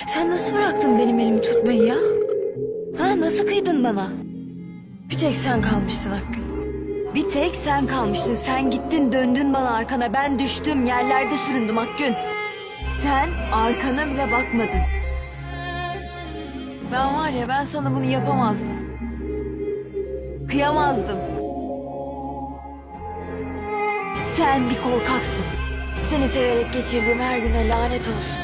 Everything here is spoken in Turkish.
Sen nasıl bıraktın benim elimi tutmayı ya? Ha, nasıl kıydın bana? Bir tek sen kalmıştın Akgün. Bir tek sen kalmıştın. Sen gittin, döndün bana arkana. Ben düştüm, yerlerde süründüm Akgün. Sen arkana bile bakmadın. Ben var ya, ben sana bunu yapamazdım. Kıyamazdım. Sen bir korkaksın. Seni severek geçirdiğim her güne lanet olsun.